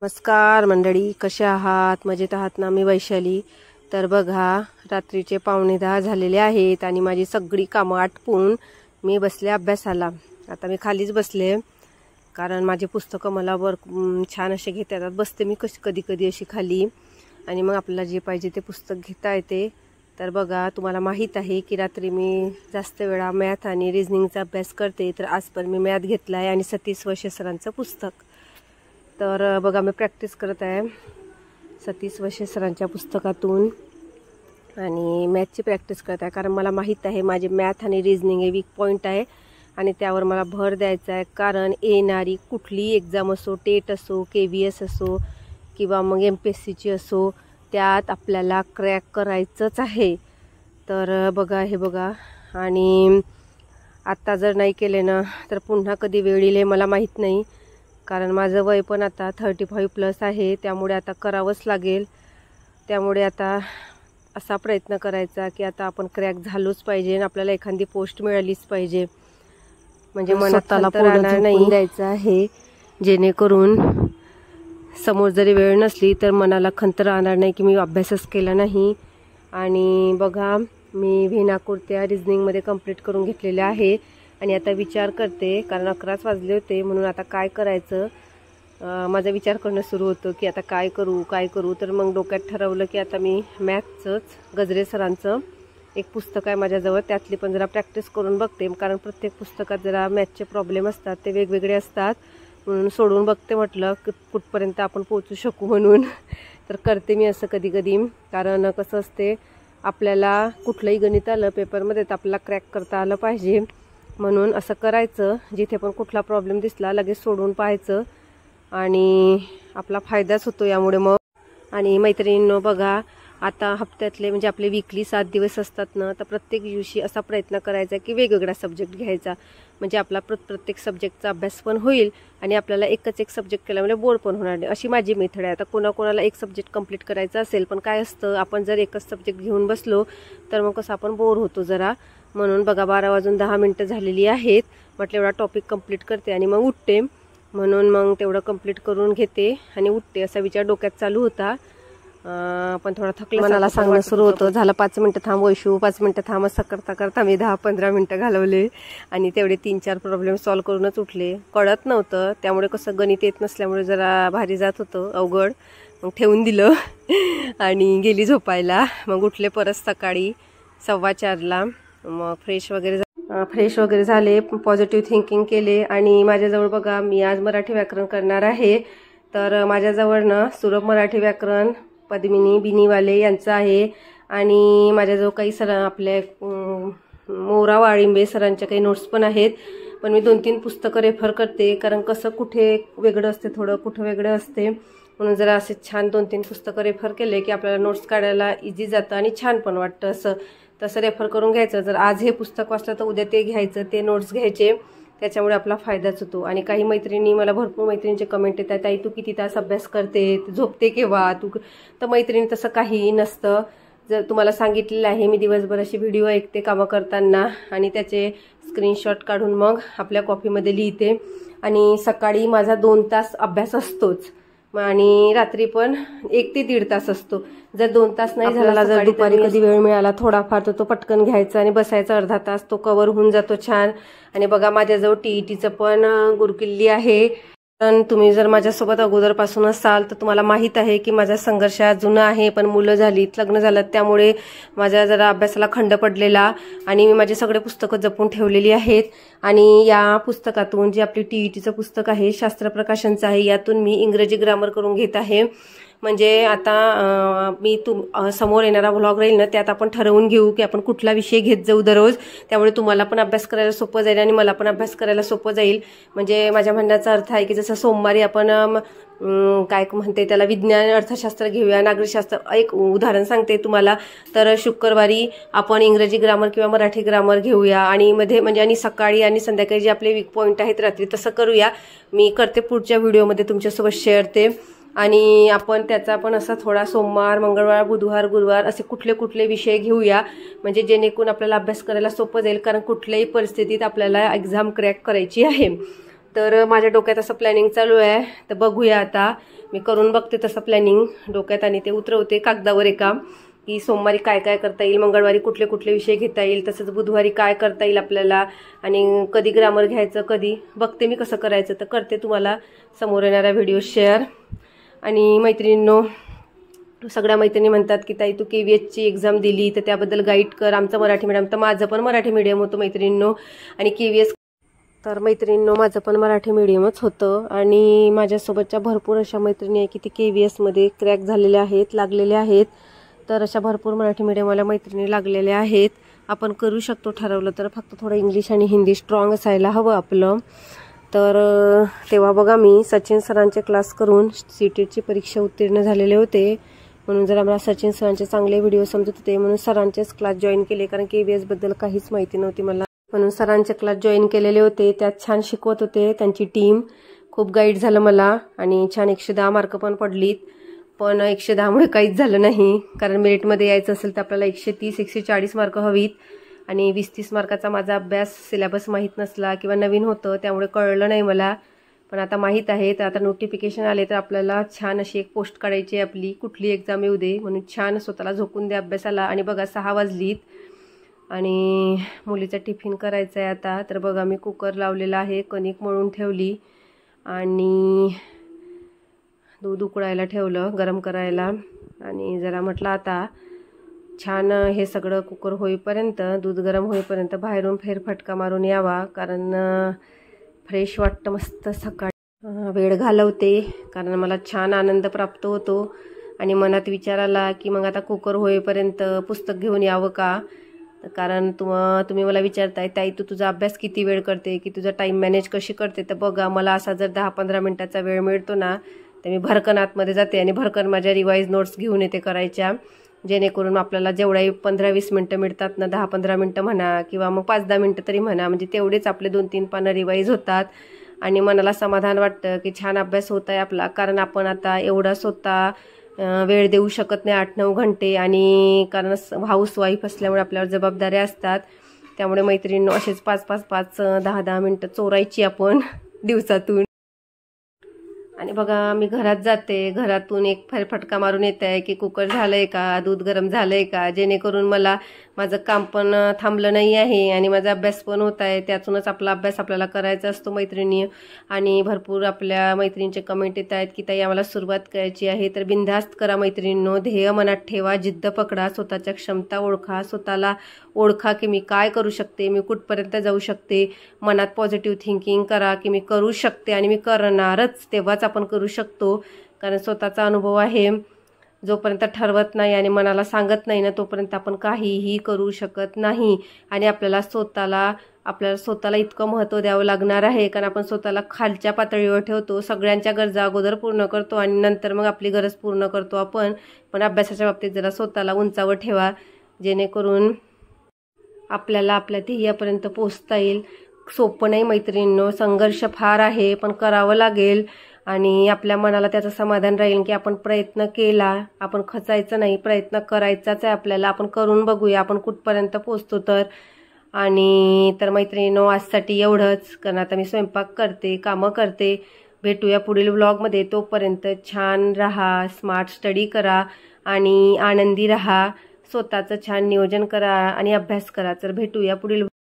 नमस्कार मंडळी, कशा आहात? मजेत आहात ना? मी वैशाली. तर बघा, रात्रीचे 9:15 झालेले आहेत आणि माझी सगळी कामं आटपून मी बसले अभ्यासाला. आता मी खालीच बसले कारण माझे पुस्तकं मला छान असे घेता येतात. बसते मी कधी कधी अशी खाली आणि मग आपल्याला जे पाहिजे ते पुस्तक घेता येते. तर बघा, तुम्हाला माहीत आहे की रात्री मी जास्त वेळा मॅथ आणि रिझनिंगचा अभ्यास करते. तर आज पण मी मॅथ घेतला आहे आणि सतीश वशे सरांचं पुस्तक. तर बघा, मी प्रॅक्टिस करत आहे सतीश वशे सरांच्या पुस्तकातून आणि मॅथची प्रॅक्टिस करत आहे. कारण मला माहीत आहे माझे मॅथ आणि रिझनिंग हे वीक पॉईंट आहे आणि त्यावर मला भर द्यायचा आहे. कारण येणारी कुठली एक्झाम असो, टेट असो, KVS असो किंवा मग MPSCची असो, त्यात आपल्याला क्रॅक करायचंच आहे. तर बघा, हे बघा, आणि आत्ता जर नाही केले ना तर पुन्हा कधी वेळ येईल मला माहीत नाही. कारण माझं वय पण आता 35+ आहे, त्यामुळे आता करावंच लागेल. त्यामुळे आता असा प्रयत्न करायचा की आता आपण क्रॅक झालोच पाहिजे आणि आपल्याला एखादी पोस्ट मिळालीच पाहिजे. म्हणजे मनाला पूर्ण नाही द्यायचं आहे, जेणेकरून समोर जरी वेळ नसली तर मनाला खंत राहणार नाही की मी अभ्यासच केला नाही. आणि बघा, मी व्हिनाकोरत्या रिझनिंगमध्ये कंप्लीट करून घेतलेले आहे आणि आता विचार करते, कारण 11च वाजले होते, म्हणून आता काय करायचं माझा विचार करणं सुरू होतं की आता काय करू. तर मग डोक्यात ठरवलं की आता मी मॅथचंच गजरे सरांचं एक पुस्तक आहे माझ्याजवळ, त्यातली पण जरा प्रॅक्टिस करून बघते. कारण प्रत्येक पुस्तकात जरा मॅथचे प्रॉब्लेम असतात, ते वेगवेगळे असतात, म्हणून सोडून बघते म्हटलं कुठपर्यंत आपण पोचू शकू म्हणून. तर करते मी असं कधी कधी. कारण कसं असते, आपल्याला कुठलंही गणित आलं पेपरमध्ये तर आपल्याला क्रॅक करता आलं पाहिजे, म्हणून असं करायचं. जिथे पण कुठला प्रॉब्लेम दिसला लगेच सोडून पाहायचं आणि आपला फायदाच होतो यामुळे. मग आणि मैत्रिणींनो बघा, आता हप्त्यातले म्हणजे आपले वीकली 7 दिवस असतात ना, तर प्रत्येक दिवशी असा प्रयत्न करायचा की वेगवेगळा सब्जेक्ट घ्यायचा. म्हणजे आपला प्रत्येक सब्जेक्टचा अभ्यास पण होईल आणि आपल्याला एक सब्जेक्ट केल्यामुळे बोर पण होणार नाही. अशी माझी मेथड आहे. आता कोणाकोणाला एक सब्जेक्ट कंप्लीट करायचा असेल, पण काय असतं, आपण जर एकच सब्जेक्ट घेऊन बसलो तर मग कसं आपण बोर होतो जरा. म्हणून बघा, 12 वाजून 10 मिनटं झालेली आहेत. म्हटलं एवढा टॉपिक कंप्लीट करते आणि मग उठते. म्हणून मग तेवढं कंप्लीट करून घेते आणि उठते, असा विचार डोक्यात चालू होता. पण थोडा थकले, मनाला सांगणं सुरू होतं, झालं 5 मिनटं थांब वैशू, 5 मिनटं थांब. असं करता करता मी 10-15 मिनटं घालवले आणि तेवढे 3-4 प्रॉब्लेम सॉल्व करूनच उठले. कळत नव्हतं, त्यामुळे कसं गणित येत नसल्यामुळे जरा भारी जात होतं, अवघड. मग ठेवून दिलं आणि गेली झोपायला. मग उठले परत सकाळी 4:15ला. मग फ्रेश वगैरे झाले, पॉझिटिव्ह थिंकिंग केले आणि माझ्याजवळ बघा, मी आज मराठी व्याकरण करणार आहे. तर माझ्याजवळ ना सुलभ मराठी व्याकरण पद्मिनी बिनीवाले यांचं आहे आणि माझ्याजवळ काही आपले मोरा वाळिंबे सरांच्या काही नोट्स पण आहेत. पण मी 2-3 पुस्तकं रेफर करते, कारण कसं कुठे वेगळं असते, थोडं कुठं वेगळं असते, म्हणून जरा असे छान 2-3 पुस्तकं रेफर केले की आपल्याला नोट्स काढायला इझी जातं आणि छान पण वाटतं. तसं रेफर करून घ्यायचं. जर आज हे पुस्तक वाचलं तर उद्या ते घ्यायचं, ते नोट्स घ्यायचे, त्याच्यामुळे आपला फायदाच होतो. आणि काही मैत्रिणी, मला भरपूर मैत्रिणींचे कमेंट येतात, ताई तू किती तास अभ्यास करते, झोपते केव्हा तू? तर मैत्रिणी, तसं काहीही नसतं. जर तुम्हाला सांगितलेलं आहे, मी दिवसभर अशी व्हिडिओ ऐकते कामं करताना आणि त्याचे स्क्रीनशॉट काढून मग आपल्या कॉपीमध्ये लिहिते. आणि सकाळी माझा 2 तास अभ्यास असतोच आणि रात्री पण 1 ते 1.5 तास असतो. जर 2 तास नाही झाला, जर दुपारी कधी वेळ मिळाला थोडाफार, तर तो पटकन घ्यायचा आणि बसायचा अर्धा तास, तो कव्हर होऊन जातो छान. आणि बघा, माझ्याजवळ TETचं पण गुरुकिल्ली आहे. पण तुम्ही जर माझ्यासोबत अगोदरपासून असाल तर तुम्हाला माहीत आहे की माझा संघर्ष जुना आहे, पण मुलं झालीत, लग्न झालं, त्यामुळे माझ्या जरा अभ्यासाला खंड पडलेला आणि मी माझे सगळे पुस्तकं जपून ठेवलेली आहेत. आणि या पुस्तकातून, जे आपली TETचं पुस्तक आहे, शास्त्र प्रकाशनचं आहे, यातून मी इंग्रजी ग्रामर करून घेत आहे. म्हणजे आता मी समोर येणारा व्लॉग राहील ना, त्यात आपण ठरवून घेऊ की आपण कुठला विषय घेत जाऊ दररोज. त्यामुळे तुम्हाला पण अभ्यास करायला सोपं जाईल आणि मला पण अभ्यास करायला सोपं जाईल. म्हणजे माझ्या म्हणण्याचा अर्थ आहे की जसं सोमवारी आपण काय म्हणते त्याला, विज्ञान अर्थशास्त्र घेऊया, नागरिकशास्त्र, एक उदाहरण सांगते तुम्हाला, तर शुक्रवारी आपण इंग्रजी ग्रामर किंवा मराठी ग्रामर घेऊया आणि म्हणजे आणि सकाळी आणि संध्याकाळी जे आपले वीक पॉईंट आहेत रात्री, तसं करूया. मी करते पुढच्या व्हिडिओमध्ये तुमच्यासोबत शेअर ते. आणि आपण त्याचा पण असा थोडा सोमवार, मंगळवार, बुधवार, गुरुवार असे कुठले विषय घेऊया, म्हणजे जेणेकरून आपल्याला अभ्यास करायला सोपं जाईल. कारण कुठल्याही परिस्थितीत आपल्याला एक्झाम क्रॅक करायची आहे. तर माझ्या डोक्यात असं प्लॅनिंग चालू आहे, तर बघूया आता मी करून बघते तसं प्लॅनिंग डोक्यात आणि ते उतरवते कागदावर एका, की सोमवारी काय काय करता येईल, मंगळवारी कुठले कुठले विषय घेता येईल, तसंच बुधवारी काय करता येईल आपल्याला, आणि कधी ग्रामर घ्यायचं, कधी बघते मी कसं करायचं, तर करते तुम्हाला समोर येणारा व्हिडिओ शेअर. आणि मैत्रिणींनो, सगळ्या मैत्रिणी म्हणतात की ताई तू KVSची एक्झाम दिली तर त्याबद्दल गाईड कर. आमचं मराठी मीडियम, तर माझं पण मराठी मीडियम होतं मैत्रिणींनो, आणि KVS तर मैत्रिणींनो माझं पण मराठी मीडियमच होतं. आणि माझ्यासोबतच्या भरपूर अशा मैत्रिणी आहे की ती KVSमध्ये क्रॅक झालेल्या आहेत, लागलेल्या आहेत. तर अशा भरपूर मराठी मीडियमवाल्या मैत्रिणी लागलेल्या आहेत. आपण करू शकतो ठरवलं तर, फक्त थोडं इंग्लिश आणि हिंदी स्ट्रॉंग असायला हवं आपलं. तर तेव्हा बघा मी सचिन सरांचे क्लास करून CTETची परीक्षा उत्तीर्ण झालेले होते, म्हणून जर आम्हाला सचिन सरांचे चांगले व्हिडिओ समजत होते म्हणून सरांचेच क्लास जॉईन केले, कारण KVSबद्दल काहीच माहिती नव्हती मला, म्हणून सरांचे क्लास जॉईन केलेले होते. त्यात छान शिकवत होते, त्यांची टीम खूप गाईड झालं मला, आणि छान 110 मार्क पण पडलीत. पण 110मुळे काहीच झालं नाही, कारण मेरिटमध्ये यायचं असेल तर आपल्याला 130-140 मार्क हवीत, आणि 20-30 मार्काचा माझा अभ्यास सिलेबस माहीत नसला किंवा नवीन होतं त्यामुळे कळलं नाही मला. पण आता माहीत आहे, तर आता नोटिफिकेशन आले तर आपल्याला छान अशी एक पोस्ट काढायची आहे आपली, कुठली एक्झाम येऊ दे, म्हणून छान स्वतःला झोकून दे अभ्यासाला. आणि बघा 6 वाजलीत आणि मुलीचा टिफिन करायचा आहे आता. तर बघा मी कुकर लावलेला आहे, कणिक मळून ठेवली आणि दूध उकळायला ठेवलं गरम करायला, आणि जरा म्हटलं आता छान हे सगळं कुकर होईपर्यंत, दूध गरम होईपर्यंत बाहेरून फेरफटका मारून यावा, कारण फ्रेश वाटतं मस्त सकाळी. वेळ घालवते कारण मला छान आनंद प्राप्त होतो, आणि मनात विचार आला की मग आता कुकर होईपर्यंत पुस्तक घेऊन यावं का, कारण तुम्ही मला विचारताय ताई तू तुझा अभ्यास किती वेळ करते, की तुझा टाईम मॅनेज कशी करते. तर बघा मला असा जर 10-15 मिनिटाचा वेळ मिळतो ना, तर मी भरकन आतमध्ये जाते आणि भरकन माझ्या रिवाईज नोट्स घेऊन येते करायच्या, जेणेकरून आपल्याला जेवढाही 15-20 मिनटं मिळतात ना, 10-15 मिनटं म्हणा किंवा मग 5-10 मिनटं तरी म्हणा, म्हणजे तेवढेच आपले 2-3 पानं रिवाईज होतात, आणि मनाला समाधान वाटतं की छान अभ्यास होत आहे आपला. कारण आपण आता एवढा स्वतः वेळ देऊ शकत नाही 8-9 घंटे, आणि कारण हाऊसवाईफ असल्यामुळे आपल्यावर जबाबदाऱ्या असतात, त्यामुळे मैत्रिणींनो असेच 5-5, 10-10 मिनटं चोरायची आपण दिवसातून. आणि बघा मी घरात जाते, घरातून एक फेरफटका मारून येत आहे की कुकर झालंय का, दूध गरम झालंय का, जेणेकरून मला माझं काम पण थांबलं नाही आहे आणि माझा अभ्यास पण होत आहे. त्यातूनच आपला अभ्यास आपल्याला करायचा असतो मैत्रिणी. आणि भरपूर आपल्या मैत्रिणींचे कमेंट येत आहेत की ताई आम्हाला सुरुवात करायची आहे, तर बिनधास्त करा मैत्रिणींनो. ध्येय मनात ठेवा, जिद्द पकडा, स्वतःच्या क्षमता ओळखा, स्वतःला ओळखा की मी काय करू शकते, मी कुठपर्यंत जाऊ शकते. मनात पॉझिटिव्ह थिंकिंग करा की मी करू शकते आणि मी करणारच, तेव्हाच आपण करू शकतो. कारण स्वतःचा अनुभव आहे, जोपर्यंत ठरवत नाही आणि मनाला सांगत नाही ना, तोपर्यंत आपण काहीही करू शकत नाही. आणि आपल्याला स्वतःला इतकं महत्त्व द्यावं लागणार आहे, कारण आपण स्वतःला खालच्या पातळीवर ठेवतो, सगळ्यांच्या गरजा अगोदर पूर्ण करतो आणि नंतर मग आपली गरज पूर्ण करतो आपण. पण अभ्यासाच्या बाबतीत जरा स्वतःला उंचावर ठेवा, जेणेकरून आपल्याला आपल्या ध्येयापर्यंत पोहोचता येईल. सोपं नाही मैत्रिणींनो, संघर्ष फार आहे, पण करावं लागेल. आणि आपल्या मनाला त्याचं समाधान राहील की आपण प्रयत्न केला, आपण खचायचं नाही, प्रयत्न करायचाच आहे आपल्याला. आपण करून बघूया आपण कुठपर्यंत पोहोचतो तर. आणि तर मैत्रिणींनो आजसाठी एवढंच, कारण आता मी स्वयंपाक करते, कामं करते. भेटूया पुढील व्लॉगमध्ये. तोपर्यंत छान राहा, स्मार्ट स्टडी करा आणि आनंदी राहा, स्वतःचं छान नियोजन करा आणि अभ्यास करा. तर भेटूया पुढील